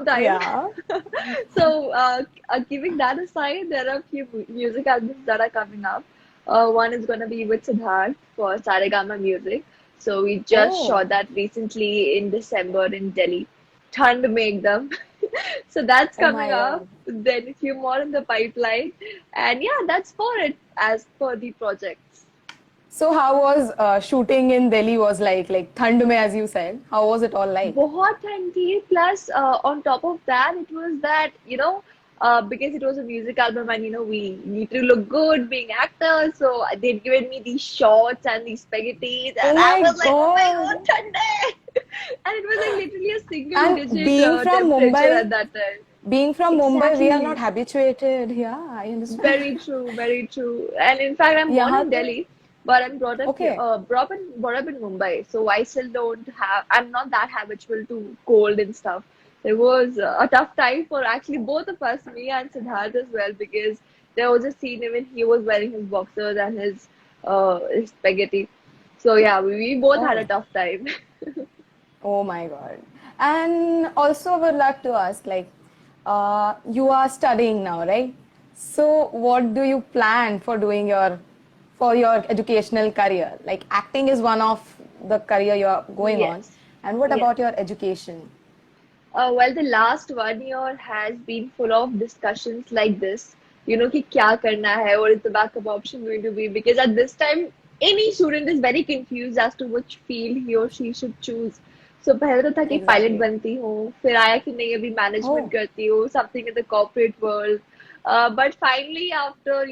time. Yeah. So, giving that aside, there are a few music albums that are coming up. One is going to be with Siddharth for Saregama Music. So, we just shot Oh, that recently in December in Delhi. Ton to make them. So, that's oh coming my up. God. Then, a few more in the pipeline. And yeah, that's for it as per the projects. So how was shooting in Delhi was like Thand mein, as you said. How was it all like? बहुत ठंड थी plus on top of that it was that because it was a music album and we need to look good being actors, so they'd given me these shorts and these spaghettis Oh and I my was like, oh my God. god, ठंड है. And it was like literally a single And digit temperature at that time. being from Mumbai, we are not Exactly. habituated. Yeah, I understand. Very true, very true. And in fact, I'm born यहाँ in तो Delhi, but I'm brought up here, okay. brought up in Mumbai. So I still don't have. I'm not that habitual to cold and stuff. It was a tough time for actually both of us, me and Siddharth as well, because there was a scene when he was wearing his boxers and his spaghetti. So yeah, we both had a Oh, tough time. oh my God. And also, I would like to ask, like, you are studying now, right? So, what do you plan for doing for your educational career? Like, acting is one of the career you are going on. Yes, And what yes. about your education? Well, the last 1 year has been full of discussions like this. कि क्या करना है, what is the backup option going to be? Because at this time, any student is very confused as to which field he or she should choose. So पहले तो था कि pilot Exactly. बनती हूँ, फिर आया कि नहीं अभी मैनेजमेंट Oh, करती हूँ, something in the corporate world. But finally, after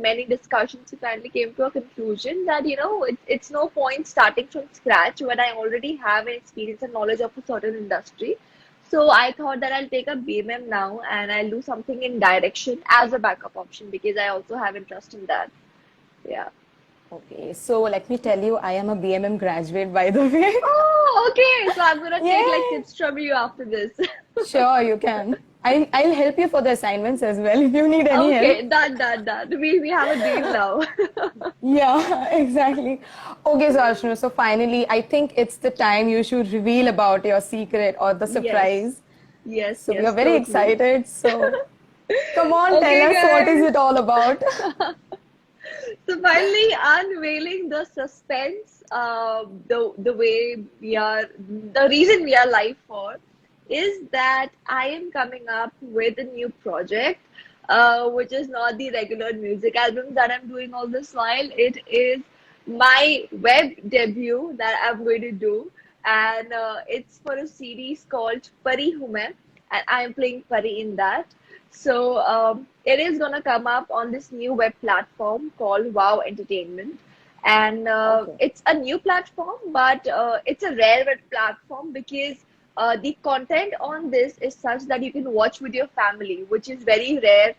many discussions, we finally came to a conclusion that it's no point starting from scratch when I already have an experience and knowledge of a certain industry. So I thought that I'll take a BMM now and I'll do something in direction as a backup option because I also have interest in that. Yeah. okay. So, let me tell you, I am a BMM graduate, by the way. Oh, okay. So I'm gonna take like Yeah. tips from you after this. Sure, you can. I'll help you for the assignments as well if you need any help. Okay, done, done, done. We have a deal now. Yeah, exactly. Okay, so Ashnu, so finally, I think it's the time you should reveal about your secret or the Yes. surprise. Yes, So we are yes, very totally. excited. So come on, tell Okay, us what is it guys. all about? So finally unveiling the suspense, the way we are, the reason we are live for is that I am coming up with a new project, which is not the regular music album that I'm doing all this while. It is my web debut that I'm going to do, and it's for a series called Pari Hume, and I'm playing Pari in that. So it is gonna come up on this new web platform called Wow Entertainment, and Okay. it's a new platform, but it's a rare web platform because the content on this is such that you can watch with your family, which is very rare,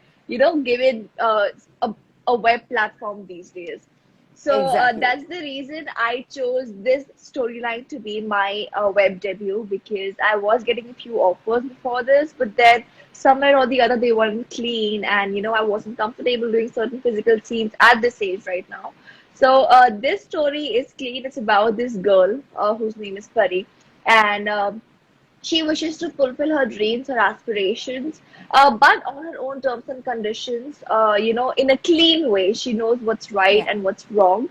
given a web platform these days. So Exactly. that's the reason I chose this storyline to be my web debut because I was getting a few offers before this, but then somewhere or the other they weren't clean, and I wasn't comfortable doing certain physical scenes at this age right now. So this story is clean. It's about this girl whose name is Pari, and she wishes to fulfill her dreams, her aspirations, but on her own terms and conditions, in a clean way. She knows what's right Yeah. and what's wrong.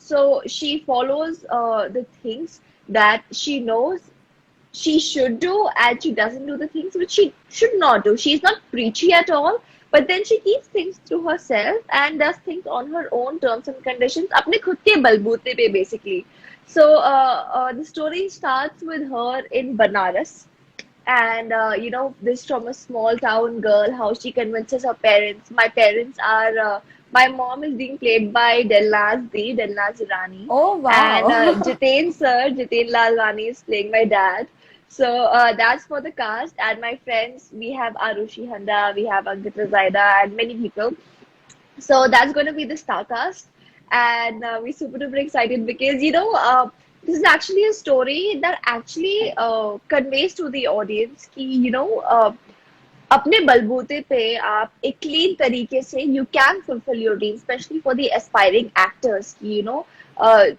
So she follows the things that she knows she should do, and she doesn't do the things which she should not do. She's not preachy at all, but then she keeps things to herself and does things on her own terms and conditions, अपने खुद के बलबूते पे basically. So the story starts with her in Banaras, and this from a small town girl, how she convinces her parents. My parents are my mom is being played by Delnaz Irani, Oh and wow. Jitain Lalwani is playing my dad. So that's for the cast, and my friends, we have Arushi Handa, we have Ankita Zaida, and many people. So that's going to be the Starcast, and we're super duper excited because this is actually a story that actually conveys to the audience कि अपने बलबूते पे आप एक clean तरीके से you can fulfill your dreams, especially for the aspiring actors.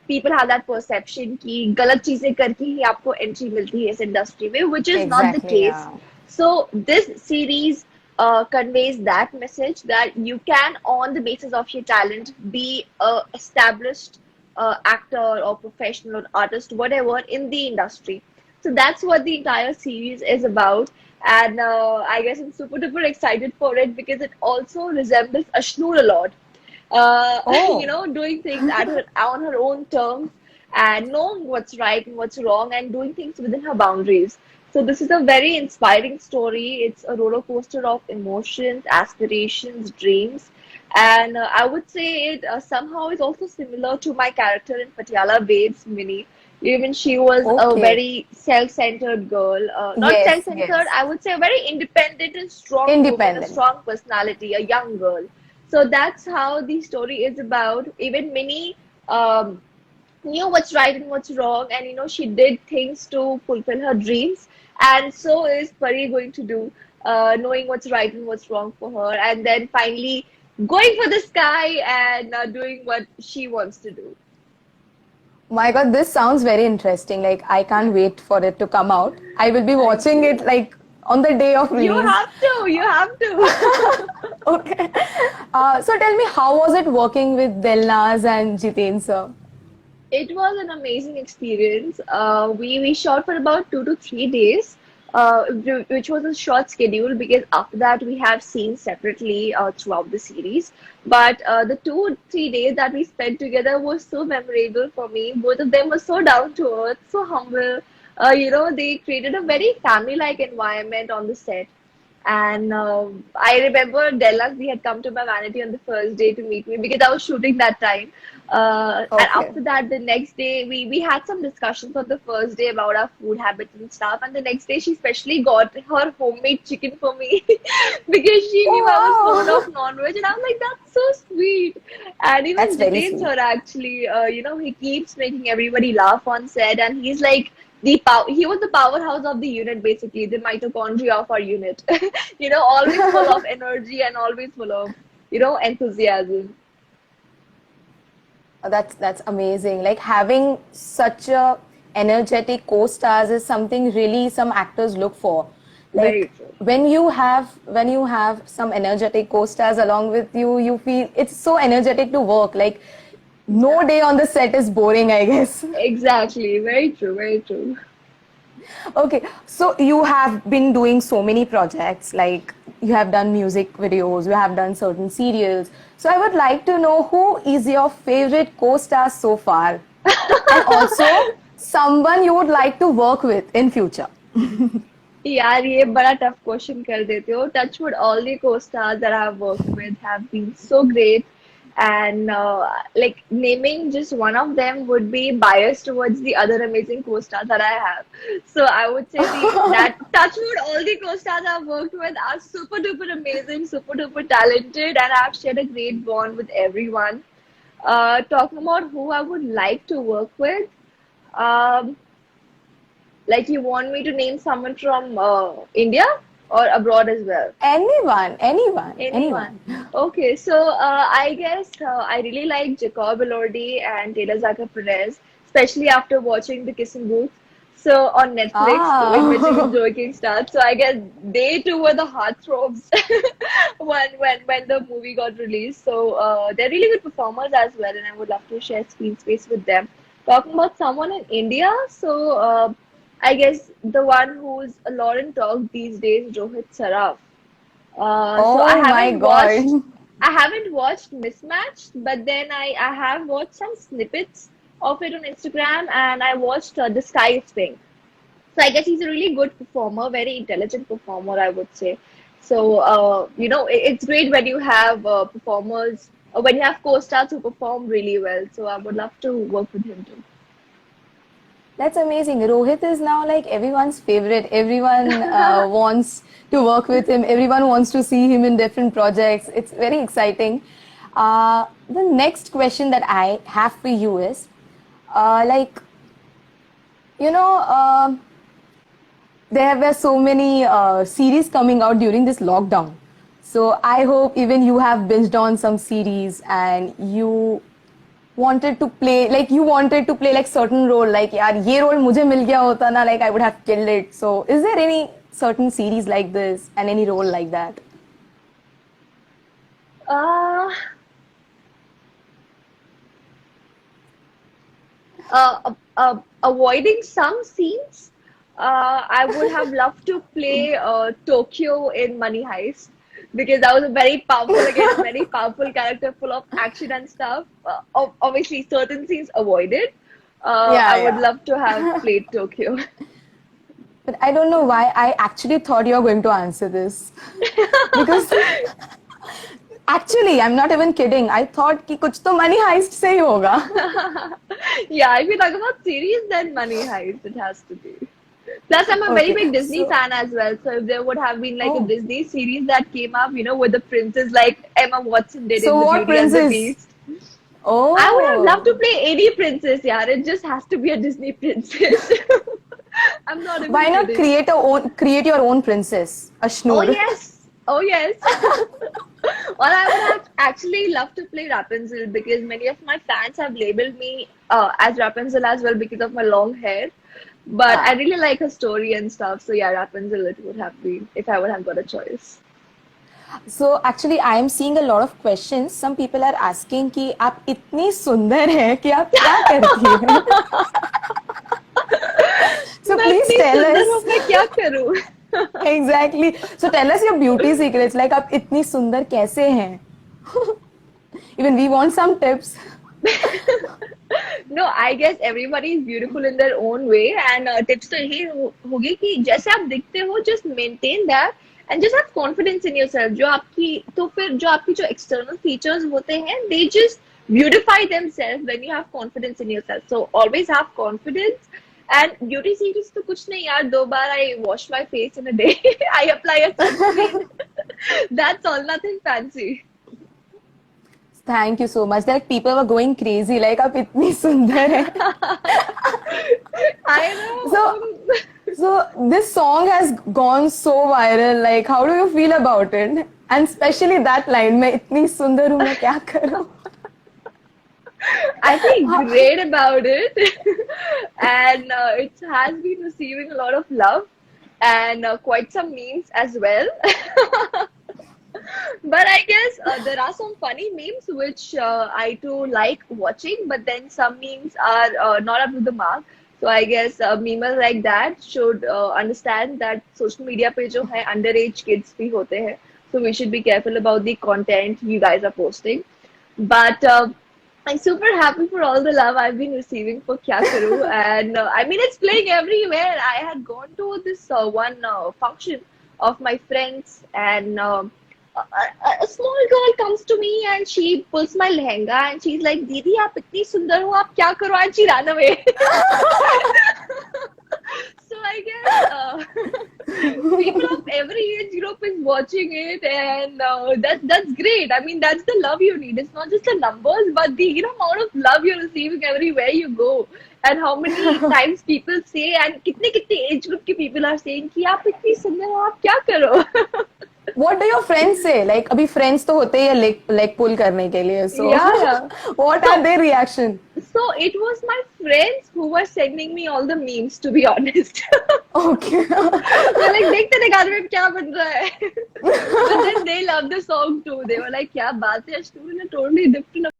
people have that perception कि गलत चीजें करके ही आपको entry मिलती है इस industry में, which is not the Exactly, case. yeah. So this series conveys that message that you can, on the basis of your talent, be a established actor or professional or artist, whatever, in the industry. So that's what the entire series is about. And I guess I'm super duper excited for it because it also resembles Ashnoor a lot. Oh, Doing things on her own terms and knowing what's right and what's wrong and doing things within her boundaries. So this is a very inspiring story. It's a roller coaster of emotions, aspirations, dreams, and I would say it somehow is also similar to my character in Patiala Babes Mini. Even she was a okay. very self-centered girl, not Yes, self-centered, yes. I would say a very independent and strong woman, a Independent. strong personality, a young girl. So that's how the story is about. Even Minnie knew what's right and what's wrong, and she did things to fulfill her dreams. And so is Pari going to do, knowing what's right and what's wrong for her, and then finally going for the sky and doing what she wants to do. My God, this sounds very interesting. Like, I can't wait for it to come out. I will be Thank watching it you. like on the day of You release. have to. You have to. Okay. So tell me, how was it working with Delnaz and Jiten sir? It was an amazing experience. We shot for about 2 to 3 days, which was a short schedule because after that we have scenes separately throughout the series. But the 2 3 days that we spent together was so memorable for me. Both of them were so down to earth, so humble. They created a very family-like environment on the set. And I remember Della, we had come to my vanity on the first day to meet me because I was shooting that time. And Okay. after that, the next day, we had some discussions on the first day about our food habits and stuff. And the next day, she specially got her homemade chicken for me because she knew I was fond Oh, of non-veg. And I'm like, that's so sweet. And that's even very Jiten sweet. sir, actually, he keeps making everybody laugh on set. And he's like, he was the powerhouse of the unit, basically the mitochondria of our unit. Always full of energy and always full of enthusiasm. That's amazing. Like having such a energetic co-stars is something really some actors look for. Very Like true. when you have some energetic co-stars along with you, you feel it's so energetic to work. Like no Yeah, day on the set is boring, I guess. exactly. Very true. Very true. Okay, so you have been doing so many projects, like you have done music videos, you have done certain serials. So I would like to know who is your favorite co-star so far, and also someone you would like to work with in future. यार ये बड़ा tough question कर देते हो. Touchwood, all the co-stars that I've worked with have been so great, and like naming just one of them would be biased towards the other amazing co-stars that I have. So I would say the that Touchwood, all the co-stars I've worked with are super duper amazing, super duper talented, and I've shared a great bond with everyone. Talking about who I would like to work with. Um, like you want me to name someone from India or abroad as well? Anyone, anyone, Anyone. anyone. Okay, so I guess I really like Jacob Elordi and Taylor Zaka Perez, especially after watching The Kissing Booth. So on Netflix, in which even Ah, Joaquin starts. So I guess they two were the heartthrobs when the movie got released. So they're really good performers as well, and I would love to share screen space with them. Talking about someone in India, so I guess the one who's a lot in talk these days, Rohit Saraf. So oh my God. I haven't watched Mismatched, but then I have watched some snippets of it on Instagram, and I watched The Sky is Pink. So I guess he's a really good performer, very intelligent performer, I would say. So it's great when you have performers, when you have co-stars who perform really well. So I would love to work with him too. That's amazing. Rohit is now like everyone's favorite. Everyone wants to work with him. Everyone wants to see him in different projects. It's very exciting. The next question that I have for you is, like, you know, there were so many series coming out during this lockdown. So I hope even you have binged on some series and you wanted to play, like you wanted to play like certain role, like यार ये role मुझे मिल गया होता ना, like I would have killed it. So is there any certain series like this and any role like that? Uh, Avoiding some scenes, I would have loved to play Tokyo in Money Heist because that was a very powerful, again, a very powerful character full of action and stuff. Obviously, certain scenes avoided. I would Yeah. love to have played Tokyo. But I don't know why I actually thought you were going to answer this. Because actually, I'm not even kidding. I thought कि कुछ तो Money Heist से ही होगा. Yeah, if you talk about series, then Money Heist, it has to be. Plus, I'm a very Okay. big Disney So, fan as well. So if there would have been like a oh. Disney series that came up, with the princess like Emma Watson did So in The what Beauty and the princess? Beast, I would have loved to Oh. play any princess. Yeah, it just has to be a Disney princess. I'm not Why even not kidding. create your own princess? A Oh Schnur. yes, oh yes. Well, I would have actually loved to play Rapunzel because many of my fans have labeled me as Rapunzel as well because of my long hair. But I Ah. really like her story and stuff. So yeah, Rapunzel it would have been if I would have got a choice. So actually, I am seeing a lot of questions. Some people are asking कि आप इतनी सुंदर हैं कि आप क्या करती हैं? So मैं please इतनी tell सुंदर हूँ us. मैं क्या करूँ? Exactly. So tell us your beauty secrets. Like आप इतनी सुंदर कैसे हैं? Even we want some tips. No, I guess everybody is beautiful in their own way and tips तो यही होगी कि जैसे आप दिखते हो just maintain that and just have confidence in yourself जो आपकी तो फिर जो आपकी जो external features होते हैं they just beautify themselves when you have confidence in yourself, so always have confidence. And beauty series तो कुछ नहीं यार, 2 बार I wash my face in a day. I apply a sunscreen. That's all, nothing fancy. Thank you so much. Like people were going crazy. Like आप इतनी सुंदर हैं. I know. So this song has gone so viral. Like how do you feel about it? And especially that line, मैं इतनी सुंदर हूँ मैं क्या करूँ? I feel great about it, and it has been receiving a lot of love and quite some memes as well. But I guess there are some funny memes which I too like watching, but then some memes are not up to the mark. So I guess memers like that should understand that social media पे जो है underage kids भी होते हैं. So we should be careful about the content you guys are posting. But I'm super happy for all the love I've been receiving for Kya Karu, and I mean it's playing everywhere. I had gone to this one function of my friends, and a small girl comes to me and she pulls my lehenga and she's like, "Didi, आप इतनी सुंदर हो, आप क्या करो?" And she ran away. So I guess people of every age group is watching it, and that's great. I mean, that's the love you need. It's not just the numbers, but the amount of love you're receiving everywhere you go, and how many times people say, and कितने कितने age group के people are saying कि आप इतनी सुंदर हो, आप क्या करो? What do your friends say? Like अभी friends तो होते ही है leg pull करने के लिए. So Yeah. what are their reaction? So it was my friends who were sending me all the memes, to be honest. Okay. They're like, देख तेरे घर में क्या बन रहा है? But then they love the song too. They were like, क्या बात है, Ashtu in a totally different